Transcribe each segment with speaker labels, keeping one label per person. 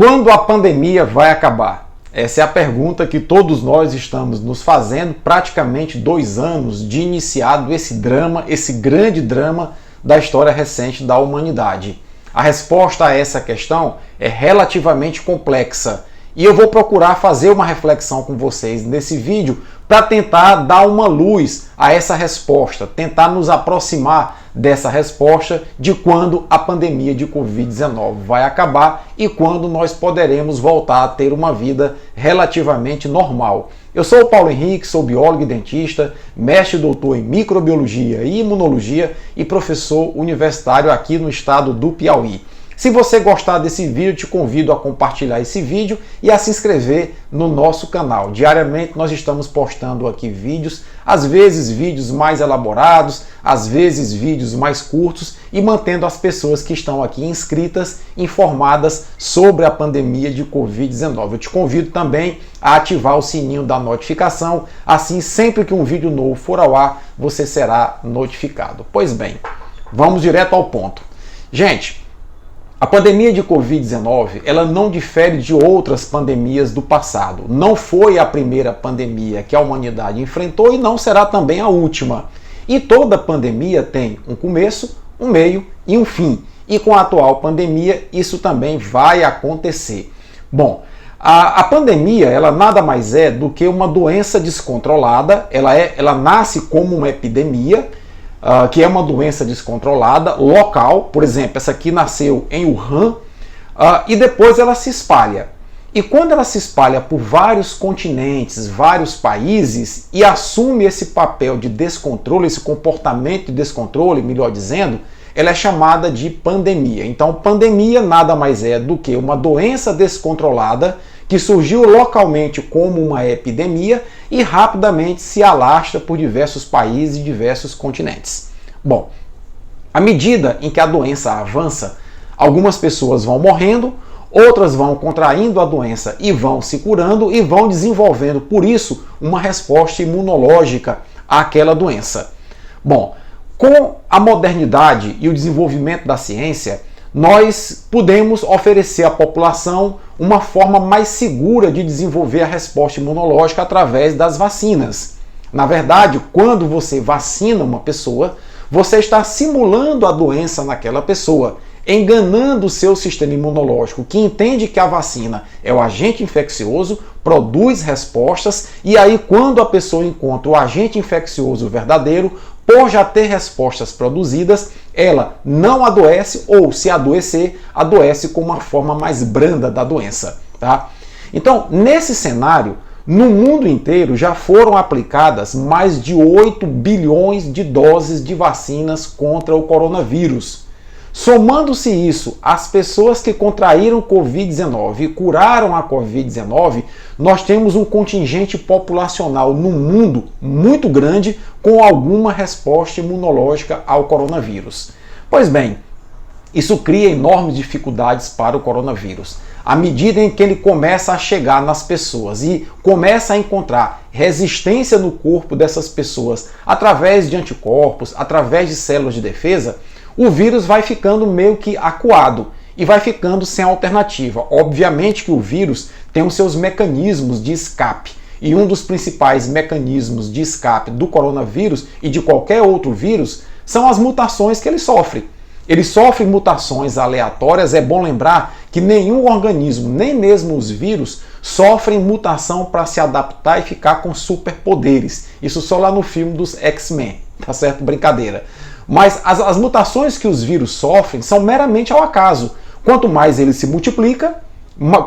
Speaker 1: Quando a pandemia vai acabar? Essa é a pergunta que todos nós estamos nos fazendo, praticamente 2 anos de iniciado esse drama, esse grande drama da história recente da humanidade. A resposta a essa questão é relativamente complexa e eu vou procurar fazer uma reflexão com vocês nesse vídeo para tentar dar uma luz a essa resposta, tentar nos aproximar dessa resposta de quando a pandemia de Covid-19 vai acabar e quando nós poderemos voltar a ter uma vida relativamente normal. Eu sou o Paulo Henrique, sou biólogo e dentista, mestre e doutor em microbiologia e imunologia e professor universitário aqui no estado do Piauí. Se você gostar desse vídeo, te convido a compartilhar esse vídeo e a se inscrever no nosso canal. Diariamente nós estamos postando aqui vídeos, às vezes vídeos mais elaborados, às vezes vídeos mais curtos e mantendo as pessoas que estão aqui inscritas informadas sobre a pandemia de Covid-19. Eu te convido também a ativar o sininho da notificação, assim sempre que um vídeo novo for ao ar, você será notificado. Pois bem, vamos direto ao ponto. Gente, a pandemia de Covid-19, ela não difere de outras pandemias do passado. Não foi a primeira pandemia que a humanidade enfrentou e não será também a última. E toda pandemia tem um começo, um meio e um fim. E com a atual pandemia, isso também vai acontecer. Bom, a pandemia, ela nada mais é do que uma doença descontrolada. Ela nasce como uma epidemia, que é uma doença descontrolada, local. Por exemplo, essa aqui nasceu em Wuhan, e depois ela se espalha. E quando ela se espalha por vários continentes, vários países, e assume esse papel de descontrole, esse comportamento de descontrole, melhor dizendo, ela é chamada de pandemia. Então, pandemia nada mais é do que uma doença descontrolada que surgiu localmente como uma epidemia e rapidamente se alastra por diversos países e diversos continentes. Bom, à medida em que a doença avança, algumas pessoas vão morrendo, outras vão contraindo a doença e vão se curando e vão desenvolvendo, por isso, uma resposta imunológica àquela doença. Bom, com a modernidade e o desenvolvimento da ciência, nós podemos oferecer à população uma forma mais segura de desenvolver a resposta imunológica através das vacinas. Na verdade, quando você vacina uma pessoa, você está simulando a doença naquela pessoa, enganando o seu sistema imunológico, que entende que a vacina é o agente infeccioso, produz respostas, e aí quando a pessoa encontra o agente infeccioso verdadeiro, por já ter respostas produzidas, ela não adoece ou, se adoecer, adoece com uma forma mais branda da doença. Tá? Então, nesse cenário, no mundo inteiro já foram aplicadas mais de 8 bilhões de doses de vacinas contra o coronavírus. Somando-se isso às pessoas que contraíram Covid-19 e curaram a Covid-19, nós temos um contingente populacional no mundo muito grande com alguma resposta imunológica ao coronavírus. Pois bem, isso cria enormes dificuldades para o coronavírus. À medida em que ele começa a chegar nas pessoas e começa a encontrar resistência no corpo dessas pessoas através de anticorpos, através de células de defesa, o vírus vai ficando meio que acuado e vai ficando sem alternativa. Obviamente que o vírus tem os seus mecanismos de escape, e um dos principais mecanismos de escape do coronavírus e de qualquer outro vírus são as mutações que ele sofre. Ele sofre mutações aleatórias. É bom lembrar que nenhum organismo, nem mesmo os vírus, sofrem mutação para se adaptar e ficar com superpoderes. Isso só lá no filme dos X-Men, tá certo? Brincadeira. Mas as mutações que os vírus sofrem são meramente ao acaso. Quanto mais ele se multiplica,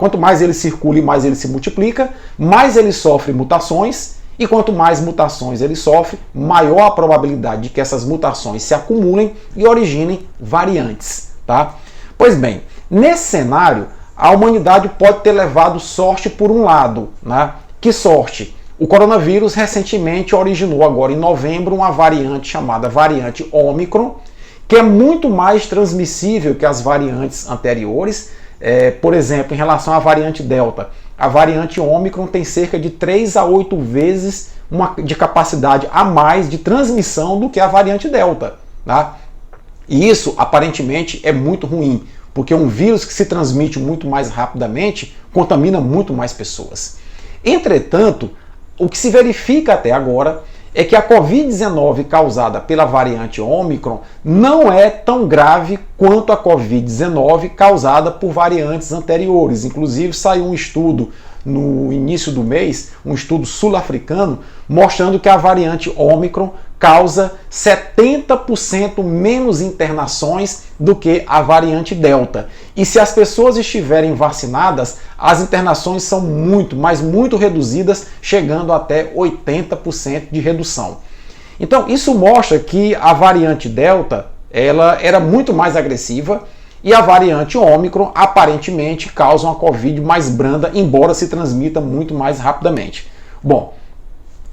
Speaker 1: quanto mais ele circula e mais ele se multiplica, mais ele sofre mutações, e quanto mais mutações ele sofre, maior a probabilidade de que essas mutações se acumulem e originem variantes. Tá? Pois bem, nesse cenário, a humanidade pode ter levado sorte por um lado. Né? Que sorte? O coronavírus recentemente originou agora em novembro uma variante chamada variante Ômicron, que é muito mais transmissível que as variantes anteriores. Por exemplo, em relação à variante Delta, a variante Ômicron tem cerca de 3 a 8 vezes de capacidade a mais de transmissão do que a variante Delta. Tá? E isso, aparentemente, é muito ruim. porque um vírus que se transmite muito mais rapidamente contamina muito mais pessoas. Entretanto, o que se verifica até agora é que a Covid-19 causada pela variante Ômicron não é tão grave quanto a Covid-19 causada por variantes anteriores. Inclusive, saiu um estudo no início do mês, um estudo sul-africano, mostrando que a variante Ômicron causa 70% menos internações do que a variante Delta. E se as pessoas estiverem vacinadas, as internações são muito, mas muito reduzidas, chegando até 80% de redução. Então, isso mostra que a variante Delta, ela era muito mais agressiva, e a variante Ômicron aparentemente causa uma Covid mais branda, embora se transmita muito mais rapidamente. Bom,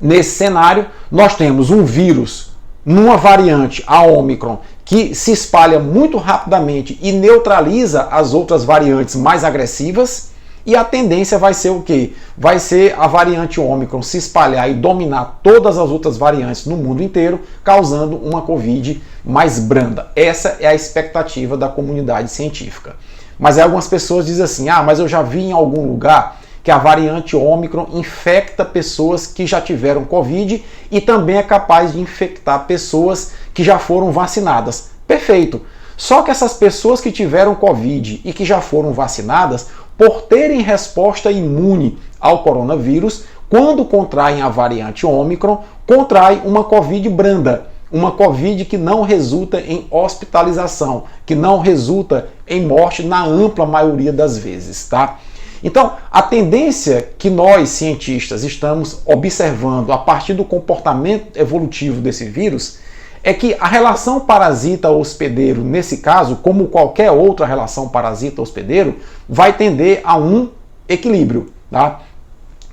Speaker 1: nesse cenário, nós temos um vírus numa variante, a Ômicron, que se espalha muito rapidamente e neutraliza as outras variantes mais agressivas, e a tendência vai ser o quê? Vai ser a variante Ômicron se espalhar e dominar todas as outras variantes no mundo inteiro, causando uma Covid mais branda. Essa é a expectativa da comunidade científica. Mas algumas pessoas dizem assim, mas eu já vi em algum lugar que a variante Ômicron infecta pessoas que já tiveram Covid e também é capaz de infectar pessoas que já foram vacinadas. Perfeito! Só que essas pessoas que tiveram Covid e que já foram vacinadas, por terem resposta imune ao coronavírus, quando contraem a variante Ômicron, contraem uma Covid branda, uma Covid que não resulta em hospitalização, que não resulta em morte na ampla maioria das vezes, tá? Então, a tendência que nós, cientistas, estamos observando a partir do comportamento evolutivo desse vírus é que a relação parasita-hospedeiro, nesse caso, como qualquer outra relação parasita-hospedeiro, vai tender a um equilíbrio, tá?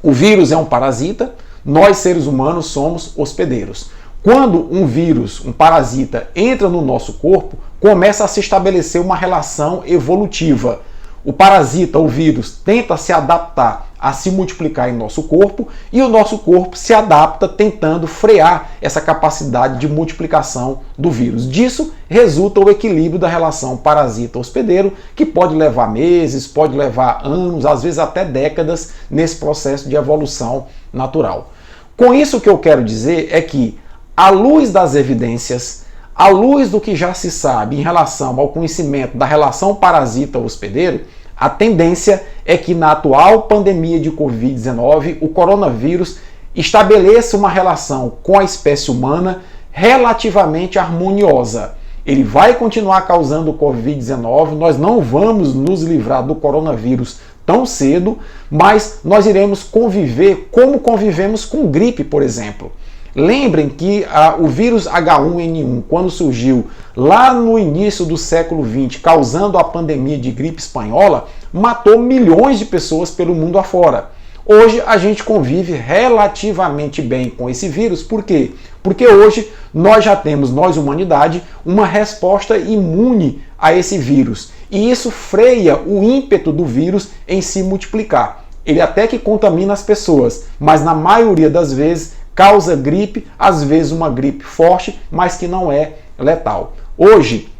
Speaker 1: O vírus é um parasita, nós seres humanos somos hospedeiros. Quando um vírus, um parasita, entra no nosso corpo, começa a se estabelecer uma relação evolutiva. O parasita, o vírus, tenta se adaptar a se multiplicar em nosso corpo e o nosso corpo se adapta tentando frear essa capacidade de multiplicação do vírus. Disso resulta o equilíbrio da relação parasita-hospedeiro, que pode levar meses, pode levar anos, às vezes até décadas nesse processo de evolução natural. Com isso, o que eu quero dizer é que, à luz das evidências, à luz do que já se sabe em relação ao conhecimento da relação parasita-hospedeiro, a tendência é que na atual pandemia de Covid-19, o coronavírus estabeleça uma relação com a espécie humana relativamente harmoniosa. Ele vai continuar causando Covid-19, nós não vamos nos livrar do coronavírus tão cedo, mas nós iremos conviver como convivemos com gripe, por exemplo. Lembrem que o vírus H1N1, quando surgiu lá no início do século XX, causando a pandemia de gripe espanhola, matou milhões de pessoas pelo mundo afora. Hoje a gente convive relativamente bem com esse vírus. Por quê? Porque hoje nós já temos, nós humanidade, uma resposta imune a esse vírus. E isso freia o ímpeto do vírus em se multiplicar. Ele até que contamina as pessoas, mas na maioria das vezes causa gripe, às vezes uma gripe forte, mas que não é letal. Hoje,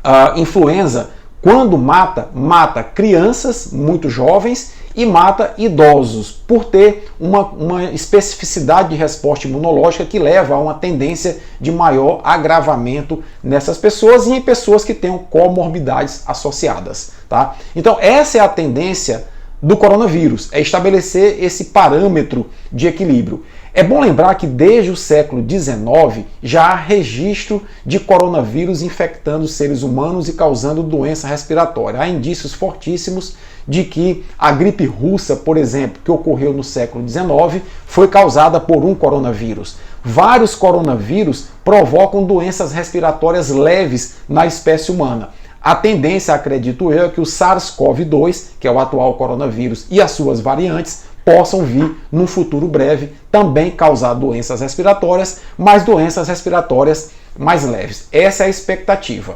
Speaker 1: a influenza, quando mata crianças muito jovens e mata idosos, por ter uma especificidade de resposta imunológica que leva a uma tendência de maior agravamento nessas pessoas e em pessoas que tenham comorbidades associadas, tá? Então, essa é a tendência do coronavírus, é estabelecer esse parâmetro de equilíbrio. É bom lembrar que desde o século XIX já há registro de coronavírus infectando seres humanos e causando doença respiratória. Há indícios fortíssimos de que a gripe russa, por exemplo, que ocorreu no século XIX, foi causada por um coronavírus. Vários coronavírus provocam doenças respiratórias leves na espécie humana. A tendência, acredito eu, é que o SARS-CoV-2, que é o atual coronavírus, e as suas variantes, possam vir, num futuro breve, também causar doenças respiratórias, mas doenças respiratórias mais leves. Essa é a expectativa.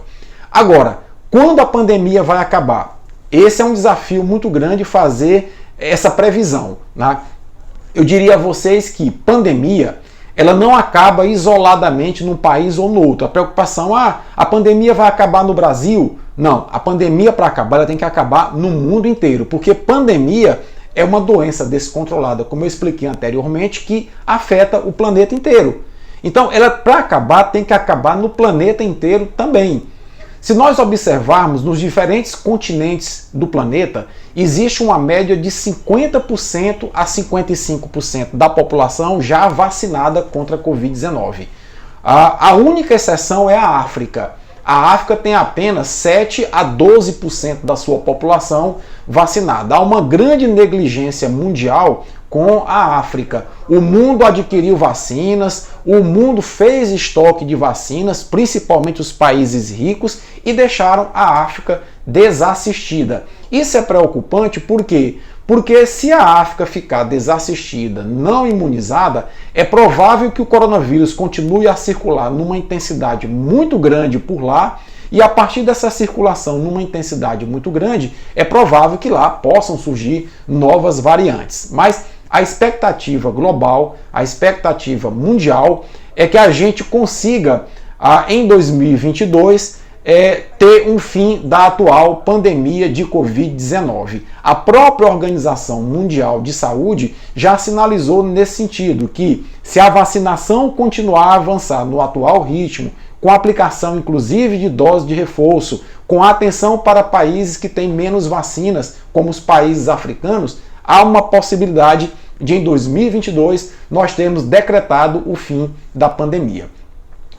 Speaker 1: Agora, quando a pandemia vai acabar? Esse é um desafio muito grande fazer essa previsão, né? Eu diria a vocês que pandemia, ela não acaba isoladamente num país ou no outro. A preocupação, a pandemia vai acabar no Brasil, Não, a pandemia para acabar, ela tem que acabar no mundo inteiro, porque pandemia é uma doença descontrolada, como eu expliquei anteriormente, que afeta o planeta inteiro. Então, ela para acabar tem que acabar no planeta inteiro também. Se nós observarmos nos diferentes continentes do planeta, existe uma média de 50% a 55% da população já vacinada contra a Covid-19. A única exceção é a África. A África tem apenas 7 a 12% da sua população vacinada. Há uma grande negligência mundial com a África. O mundo adquiriu vacinas, o mundo fez estoque de vacinas, principalmente os países ricos, e deixaram a África desassistida. Isso é preocupante por quê? Porque se a África ficar desassistida, não imunizada, é provável que o coronavírus continue a circular numa intensidade muito grande por lá, e a partir dessa circulação numa intensidade muito grande, é provável que lá possam surgir novas variantes. Mas a expectativa global, a expectativa mundial é que a gente consiga, em 2022, ter um fim da atual pandemia de Covid-19. A própria Organização Mundial de Saúde já sinalizou nesse sentido que, se a vacinação continuar a avançar no atual ritmo, com a aplicação inclusive de doses de reforço, com atenção para países que têm menos vacinas, como os países africanos, há uma possibilidade de em 2022 nós termos decretado o fim da pandemia.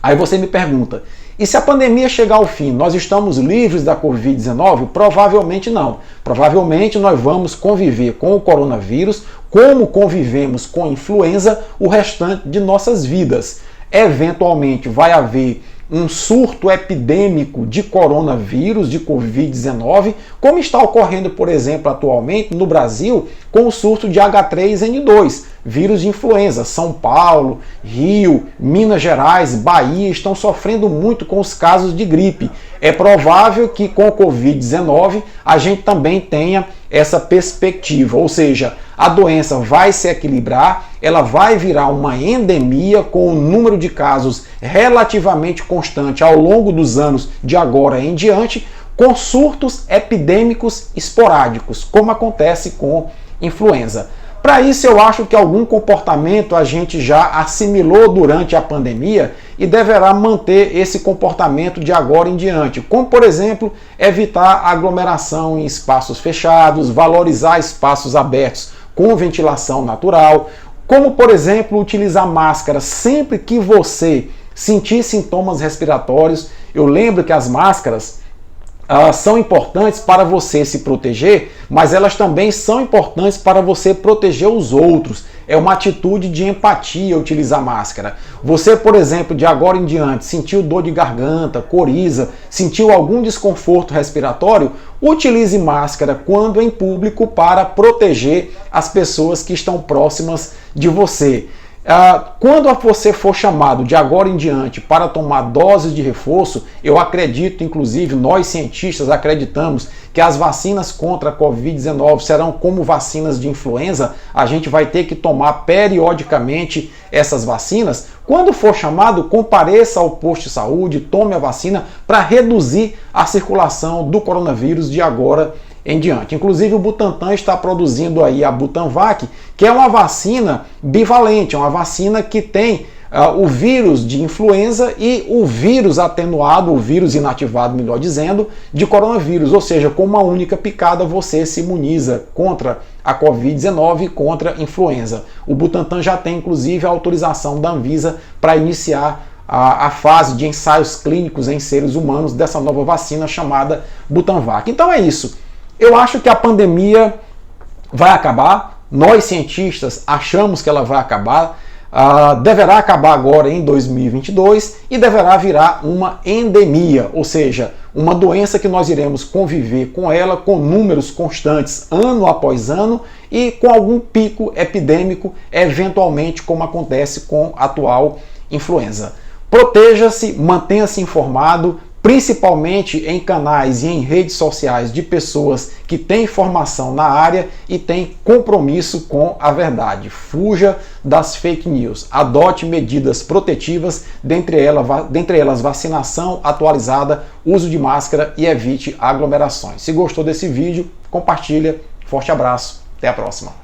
Speaker 1: Aí você me pergunta, e se a pandemia chegar ao fim, nós estamos livres da Covid-19? Provavelmente não. Provavelmente nós vamos conviver com o coronavírus como convivemos com a influenza o restante de nossas vidas. Eventualmente vai haver um surto epidêmico de coronavírus, de Covid-19, como está ocorrendo, por exemplo, atualmente no Brasil, com o surto de H3N2, vírus de influenza. São Paulo, Rio, Minas Gerais, Bahia estão sofrendo muito com os casos de gripe. É provável que com o Covid-19 a gente também tenha essa perspectiva, ou seja, a doença vai se equilibrar, ela vai virar uma endemia com um número de casos relativamente constante ao longo dos anos de agora em diante, com surtos epidêmicos esporádicos, como acontece com influenza. Para isso, eu acho que algum comportamento a gente já assimilou durante a pandemia e deverá manter esse comportamento de agora em diante, como, por exemplo, evitar aglomeração em espaços fechados, valorizar espaços abertos com ventilação natural, como, por exemplo, utilizar máscara sempre que você sentir sintomas respiratórios. Eu lembro que as máscaras são importantes para você se proteger, mas elas também são importantes para você proteger os outros. É uma atitude de empatia utilizar máscara. Você, por exemplo, de agora em diante, sentiu dor de garganta, coriza, sentiu algum desconforto respiratório, utilize máscara quando em público para proteger as pessoas que estão próximas de você. Quando você for chamado de agora em diante para tomar doses de reforço, eu acredito, inclusive nós cientistas acreditamos que as vacinas contra a Covid-19 serão como vacinas de influenza, a gente vai ter que tomar periodicamente essas vacinas. Quando for chamado, compareça ao posto de saúde, tome a vacina para reduzir a circulação do coronavírus de agora em diante. Inclusive o Butantan está produzindo aí a Butanvac, que é uma vacina bivalente, é uma vacina que tem o vírus de influenza e o vírus atenuado, o vírus inativado, melhor dizendo, de coronavírus. Ou seja, com uma única picada você se imuniza contra a Covid-19 e contra a influenza. O Butantan já tem inclusive a autorização da Anvisa para iniciar a fase de ensaios clínicos em seres humanos dessa nova vacina chamada Butanvac. Então é isso. Eu acho que a pandemia vai acabar, nós cientistas achamos que ela vai acabar, deverá acabar agora em 2022 e deverá virar uma endemia, ou seja, uma doença que nós iremos conviver com ela com números constantes ano após ano e com algum pico epidêmico, eventualmente como acontece com a atual influenza. Proteja-se, mantenha-se informado, principalmente em canais e em redes sociais de pessoas que têm formação na área e têm compromisso com a verdade. Fuja das fake news, adote medidas protetivas, dentre elas vacinação atualizada, uso de máscara e evite aglomerações. Se gostou desse vídeo, compartilha. Forte abraço, até a próxima.